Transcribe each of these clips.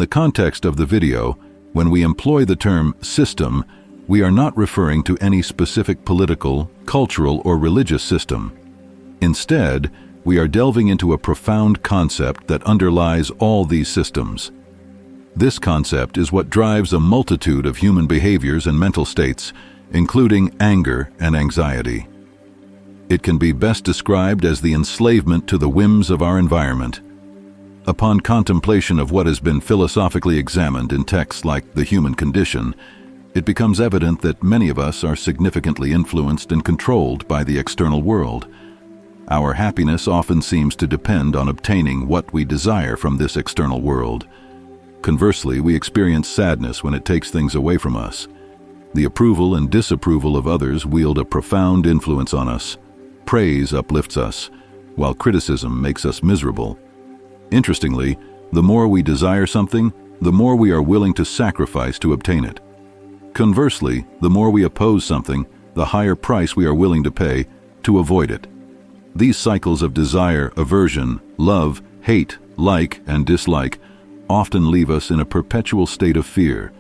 the context of the video, when we employ the term system, we are not referring to any specific political, cultural, or religious system. Instead, we are delving into a profound concept that underlies all these systems. This concept is what drives a multitude of human behaviors and mental states, including anger and anxiety. It can be best described as the enslavement to the whims of our environment. Upon contemplation of what has been philosophically examined in texts like The Human Condition, it becomes evident that many of us are significantly influenced and controlled by the external world. Our happiness often seems to depend on obtaining what we desire from this external world. Conversely, we experience sadness when it takes things away from us. The approval and disapproval of others wield a profound influence on us. Praise uplifts us, while criticism makes us miserable. Interestingly, the more we desire something, the more we are willing to sacrifice to obtain it. Conversely, the more we oppose something, the higher price we are willing to pay to avoid it. These cycles of desire, aversion, love, hate, like, and dislike often leave us in a perpetual state of fear.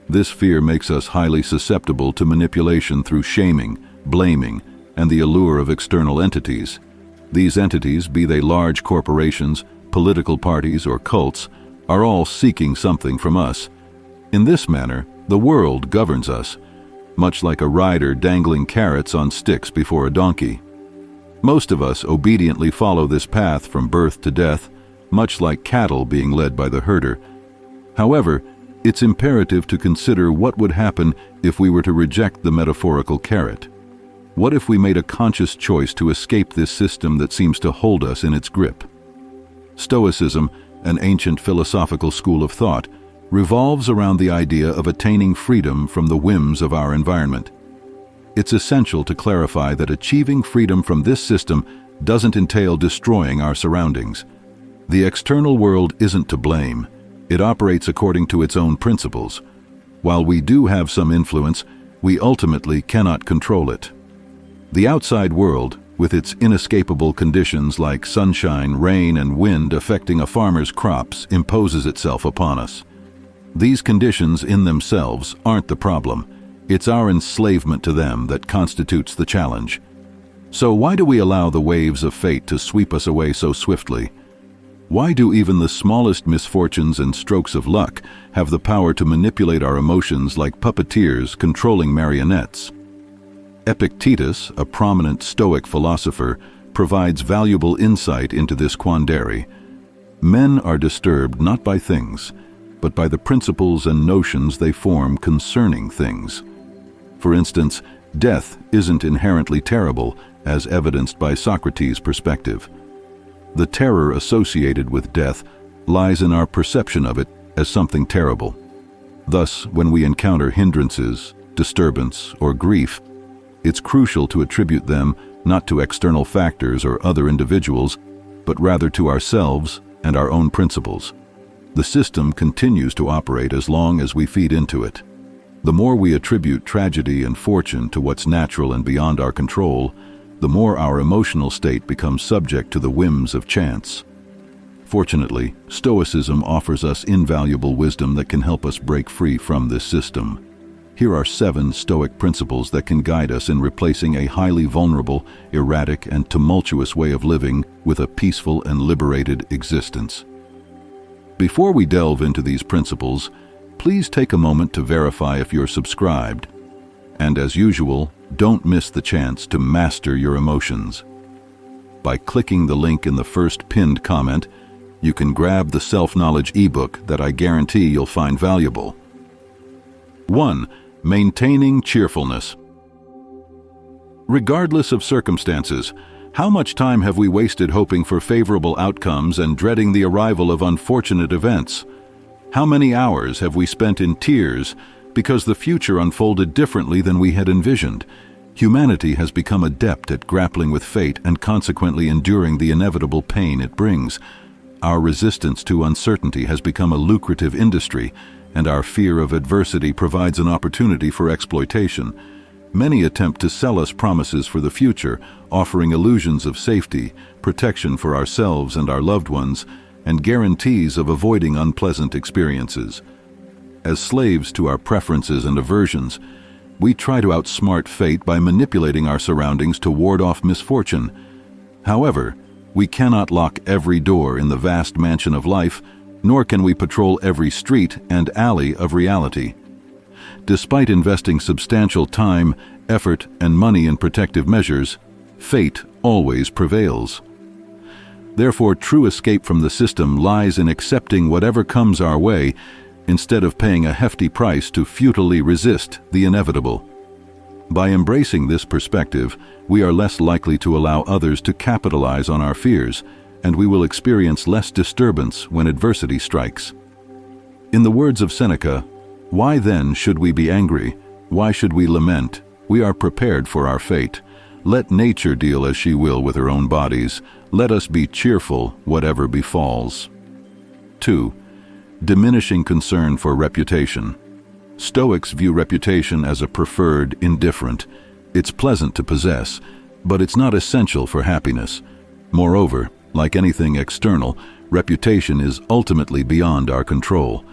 This fear makes us highly susceptible to manipulation through shaming, blaming, and the allure of external entities. These entities, be they large corporations, political parties, or cults, are all seeking something from us. In this manner, the world governs us, much like a rider dangling carrots on sticks before a donkey. Most of us obediently follow this path from birth to death, much like cattle being led by the herder. However, it's imperative to consider what would happen if we were to reject the metaphorical carrot. What if we made a conscious choice to escape this system that seems to hold us in its grip? Stoicism, an ancient philosophical school of thought, revolves around the idea of attaining freedom from the whims of our environment. It's essential to clarify that achieving freedom from this system doesn't entail destroying our surroundings. The external world isn't to blame. It operates according to its own principles. While we do have some influence, we ultimately cannot control it. The outside world, with its inescapable conditions like sunshine, rain, and wind affecting a farmer's crops, imposes itself upon us. These conditions in themselves aren't the problem. It's our enslavement to them that constitutes the challenge. So why do we allow the waves of fate to sweep us away so swiftly? Why do even the smallest misfortunes and strokes of luck have the power to manipulate our emotions like puppeteers controlling marionettes? Epictetus, a prominent Stoic philosopher, provides valuable insight into this quandary. Men are disturbed not by things, but by the principles and notions they form concerning things. For instance, death isn't inherently terrible, as evidenced by Socrates' perspective. The terror associated with death lies in our perception of it as something terrible. Thus, when we encounter hindrances, disturbance, or grief, it's crucial to attribute them not to external factors or other individuals, but rather to ourselves and our own principles. The system continues to operate as long as we feed into it. The more we attribute tragedy and fortune to what's natural and beyond our control, the more our emotional state becomes subject to the whims of chance. Fortunately, Stoicism offers us invaluable wisdom that can help us break free from this system. Here are 7 Stoic principles that can guide us in replacing a highly vulnerable, erratic, and tumultuous way of living with a peaceful and liberated existence. Before we delve into these principles, please take a moment to verify if you're subscribed. And as usual, don't miss the chance to master your emotions. By clicking the link in the first pinned comment, you can grab the self-knowledge ebook that I guarantee you'll find valuable. 1. Maintaining cheerfulness. Regardless of circumstances, how much time have we wasted hoping for favorable outcomes and dreading the arrival of unfortunate events? How many hours have we spent in tears because the future unfolded differently than we had envisioned? Humanity has become adept at grappling with fate and consequently enduring the inevitable pain it brings. Our resistance to uncertainty has become a lucrative industry, and our fear of adversity provides an opportunity for exploitation. Many attempt to sell us promises for the future, offering illusions of safety, protection for ourselves and our loved ones. and guarantees of avoiding unpleasant experiences. As slaves to our preferences and aversions, we try to outsmart fate by manipulating our surroundings to ward off misfortune. However, we cannot lock every door in the vast mansion of life, nor can we patrol every street and alley of reality. Despite investing substantial time, effort, and money in protective measures, fate always prevails. Therefore, true escape from the system lies in accepting whatever comes our way instead of paying a hefty price to futilely resist the inevitable. By embracing this perspective, we are less likely to allow others to capitalize on our fears, and we will experience less disturbance when adversity strikes. In the words of Seneca, "Why then should we be angry? Why should we lament? We are prepared for our fate. Let nature deal as she will with her own bodies. Let us be cheerful, whatever befalls." 2. Diminishing concern for reputation. Stoics view reputation as a preferred, indifferent. It's pleasant to possess, but it's not essential for happiness. Moreover, like anything external, reputation is ultimately beyond our control.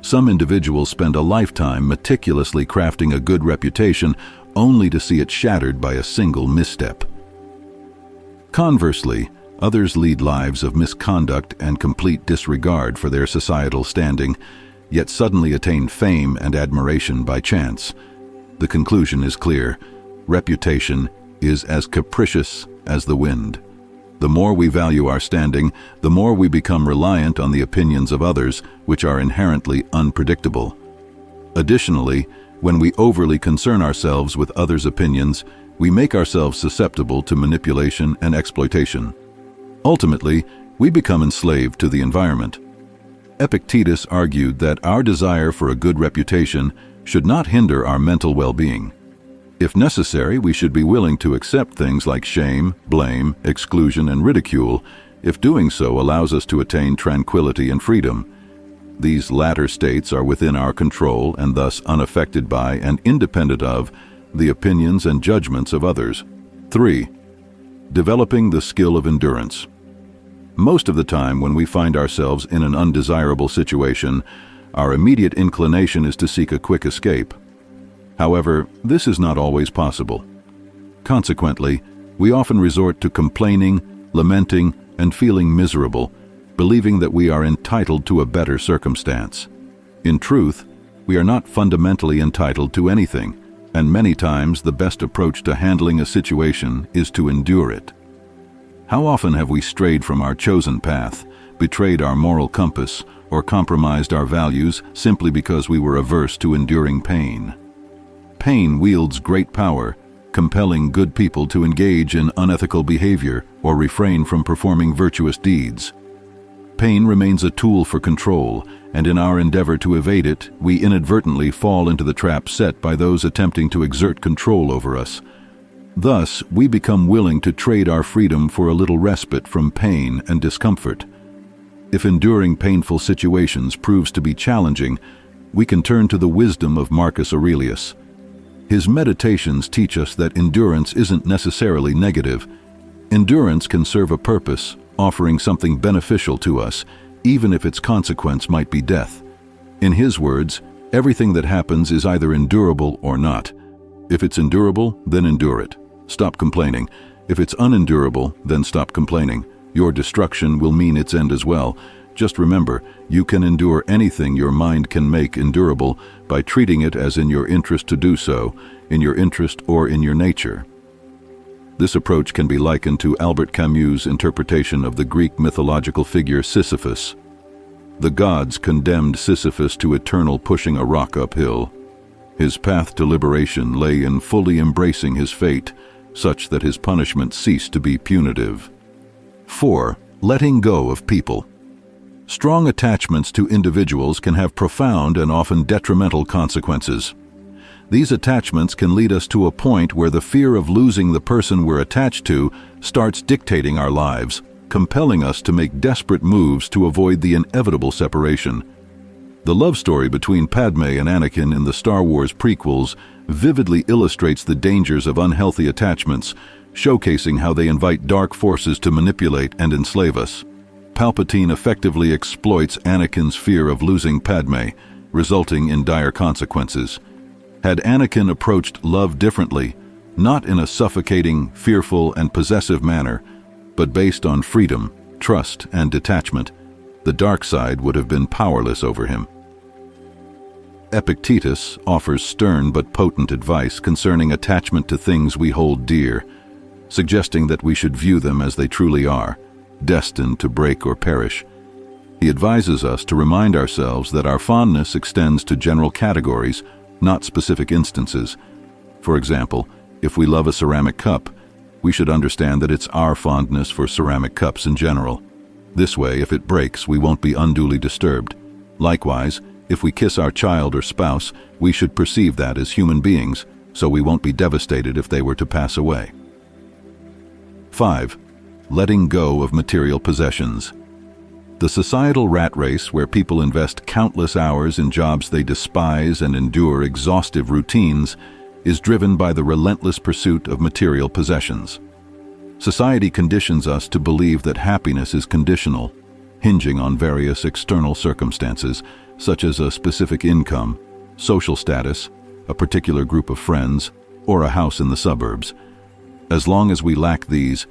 Some individuals spend a lifetime meticulously crafting a good reputation only to see it shattered by a single misstep. Conversely, others lead lives of misconduct and complete disregard for their societal standing, yet suddenly attain fame and admiration by chance. The conclusion is clear: reputation is as capricious as the wind. The more we value our standing, the more we become reliant on the opinions of others, which are inherently unpredictable. Additionally, when we overly concern ourselves with others' opinions, we make ourselves susceptible to manipulation and exploitation. Ultimately, we become enslaved to the environment. Epictetus argued that our desire for a good reputation should not hinder our mental well-being. If necessary, we should be willing to accept things like shame, blame, exclusion, and ridicule, if doing so allows us to attain tranquility and freedom. These latter states are within our control and thus unaffected by and independent of the opinions and judgments of others. 3. Developing the skill of endurance. Most of the time when we find ourselves in an undesirable situation, our immediate inclination is to seek a quick escape. However, this is not always possible. Consequently, we often resort to complaining, lamenting, and feeling miserable, believing that we are entitled to a better circumstance. In truth, we are not fundamentally entitled to anything, and many times the best approach to handling a situation is to endure it. How often have we strayed from our chosen path, betrayed our moral compass, or compromised our values simply because we were averse to enduring pain? Pain wields great power, compelling good people to engage in unethical behavior or refrain from performing virtuous deeds. Pain remains a tool for control, and in our endeavor to evade it, we inadvertently fall into the trap set by those attempting to exert control over us. Thus, we become willing to trade our freedom for a little respite from pain and discomfort. If enduring painful situations proves to be challenging, we can turn to the wisdom of Marcus Aurelius. His meditations teach us that endurance isn't necessarily negative. Endurance can serve a purpose, offering something beneficial to us, even if its consequence might be death. In his words, everything that happens is either endurable or not. If it's endurable, then endure it. Stop complaining. If it's unendurable, then stop complaining. Your destruction will mean its end as well. Just remember, you can endure anything your mind can make endurable by treating it as in your interest to do so, in your interest or in your nature. This approach can be likened to Albert Camus' interpretation of the Greek mythological figure Sisyphus. The gods condemned Sisyphus to eternal pushing a rock uphill. His path to liberation lay in fully embracing his fate, such that his punishment ceased to be punitive. 4. Letting go of people. Strong attachments to individuals can have profound and often detrimental consequences. These attachments can lead us to a point where the fear of losing the person we're attached to starts dictating our lives, compelling us to make desperate moves to avoid the inevitable separation. The love story between Padme and Anakin in the Star Wars prequels vividly illustrates the dangers of unhealthy attachments, showcasing how they invite dark forces to manipulate and enslave us. Palpatine effectively exploits Anakin's fear of losing Padme, resulting in dire consequences. Had Anakin approached love differently, not in a suffocating, fearful, and possessive manner, but based on freedom, trust, and detachment, the dark side would have been powerless over him. Epictetus offers stern but potent advice concerning attachment to things we hold dear, suggesting that we should view them as they truly are, destined to break or perish. He advises us to remind ourselves that our fondness extends to general categories, not specific instances. For example, if we love a ceramic cup, we should understand that it's our fondness for ceramic cups in general. This way, if it breaks, we won't be unduly disturbed. Likewise, if we kiss our child or spouse, we should perceive that as human beings, so we won't be devastated if they were to pass away. 5. Letting go of material possessions. The societal rat race, where people invest countless hours in jobs they despise and endure exhaustive routines, is driven by the relentless pursuit of material possessions. Society conditions us to believe that happiness is conditional, hinging on various external circumstances, such as a specific income, social status, a particular group of friends, or a house in the suburbs. As long as we lack these,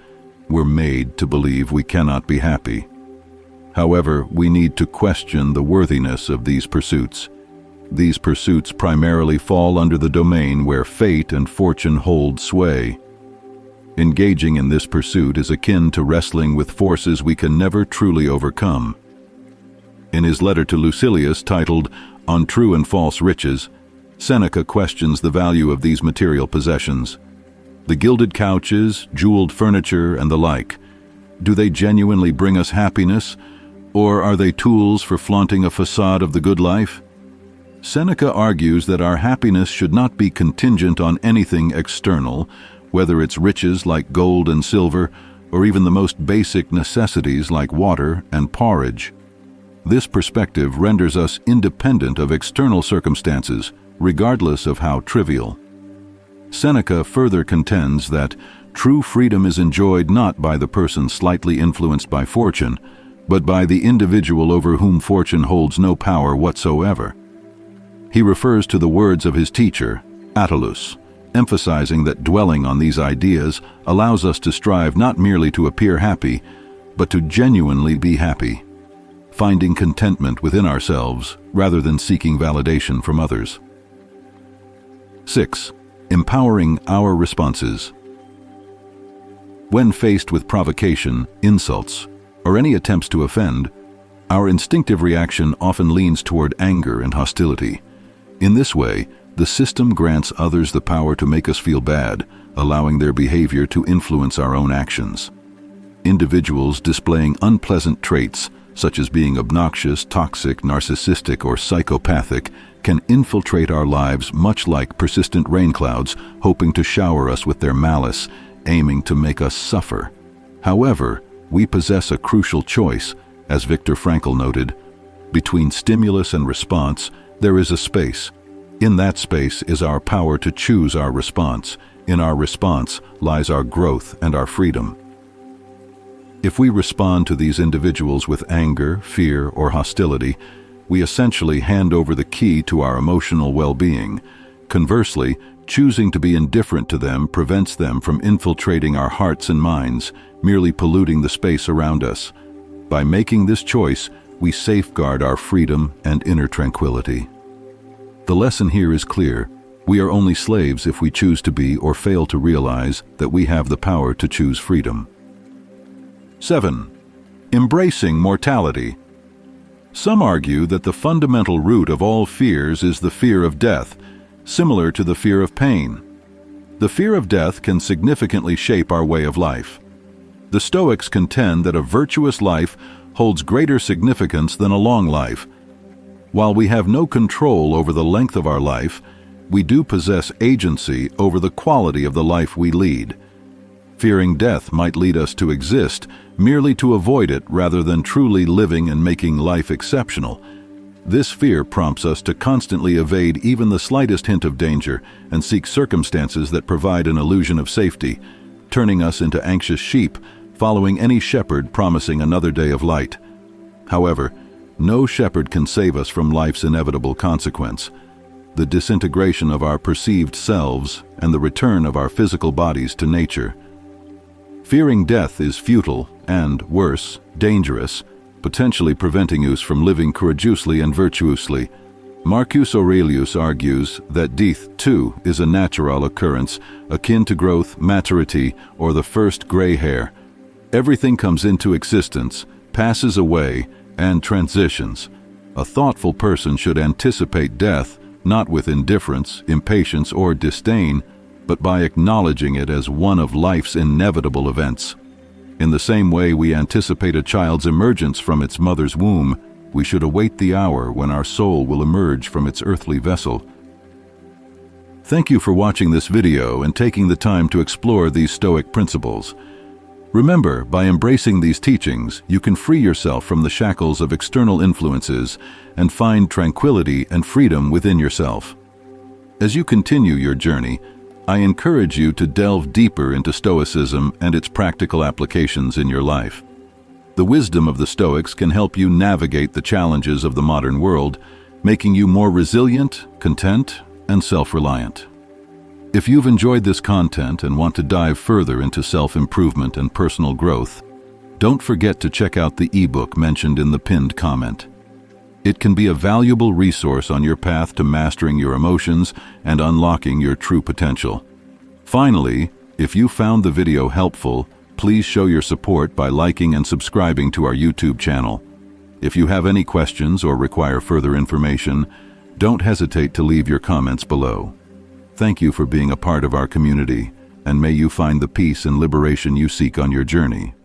we're made to believe we cannot be happy. However, we need to question the worthiness of these pursuits. These pursuits primarily fall under the domain where fate and fortune hold sway. Engaging in this pursuit is akin to wrestling with forces we can never truly overcome. In his letter to Lucilius, titled On True and False Riches, Seneca questions the value of these material possessions. The gilded couches, jeweled furniture, and the like, do they genuinely bring us happiness, or are they tools for flaunting a facade of the good life? Seneca argues that our happiness should not be contingent on anything external, whether it's riches like gold and silver, or even the most basic necessities like water and porridge. This perspective renders us independent of external circumstances, regardless of how trivial. Seneca further contends that true freedom is enjoyed not by the person slightly influenced by fortune, but by the individual over whom fortune holds no power whatsoever. He refers to the words of his teacher, Attalus, emphasizing that dwelling on these ideas allows us to strive not merely to appear happy, but to genuinely be happy, finding contentment within ourselves rather than seeking validation from others. 6. Empowering our responses. When faced with provocation, insults, or any attempts to offend, our instinctive reaction often leans toward anger and hostility. In this way, the system grants others the power to make us feel bad, allowing their behavior to influence our own actions. Individuals displaying unpleasant traits, such as being obnoxious, toxic, narcissistic, or psychopathic, can infiltrate our lives much like persistent rain clouds, hoping to shower us with their malice, aiming to make us suffer. However, we possess a crucial choice, as Viktor Frankl noted. Between stimulus and response, there is a space. In that space is our power to choose our response. In our response lies our growth and our freedom. If we respond to these individuals with anger, fear, or hostility, we essentially hand over the key to our emotional well-being. Conversely, choosing to be indifferent to them prevents them from infiltrating our hearts and minds, merely polluting the space around us. By making this choice, we safeguard our freedom and inner tranquility. The lesson here is clear. We are only slaves if we choose to be or fail to realize that we have the power to choose freedom. 7. Embracing mortality. Some argue that the fundamental root of all fears is the fear of death, similar to the fear of pain. The fear of death can significantly shape our way of life. The Stoics contend that a virtuous life holds greater significance than a long life. While we have no control over the length of our life, we do possess agency over the quality of the life we lead. Fearing death might lead us to exist merely to avoid it rather than truly living and making life exceptional. This fear prompts us to constantly evade even the slightest hint of danger and seek circumstances that provide an illusion of safety, turning us into anxious sheep following any shepherd promising another day of light. However, no shepherd can save us from life's inevitable consequence, the disintegration of our perceived selves and the return of our physical bodies to nature. Fearing death is futile and, worse, dangerous, potentially preventing us from living courageously and virtuously. Marcus Aurelius argues that death, too, is a natural occurrence, akin to growth, maturity, or the first gray hair. Everything comes into existence, passes away, and transitions. A thoughtful person should anticipate death, not with indifference, impatience, or disdain, but by acknowledging it as one of life's inevitable events. In the same way we anticipate a child's emergence from its mother's womb, we should await the hour when our soul will emerge from its earthly vessel. Thank you for watching this video and taking the time to explore these Stoic principles. Remember, by embracing these teachings, you can free yourself from the shackles of external influences and find tranquility and freedom within yourself. As you continue your journey, I encourage you to delve deeper into Stoicism and its practical applications in your life. The wisdom of the Stoics can help you navigate the challenges of the modern world, making you more resilient, content, and self-reliant. If you've enjoyed this content and want to dive further into self-improvement and personal growth, don't forget to check out the ebook mentioned in the pinned comment. It can be a valuable resource on your path to mastering your emotions and unlocking your true potential. Finally, if you found the video helpful, please show your support by liking and subscribing to our YouTube channel. If you have any questions or require further information, don't hesitate to leave your comments below. Thank you for being a part of our community, and may you find the peace and liberation you seek on your journey.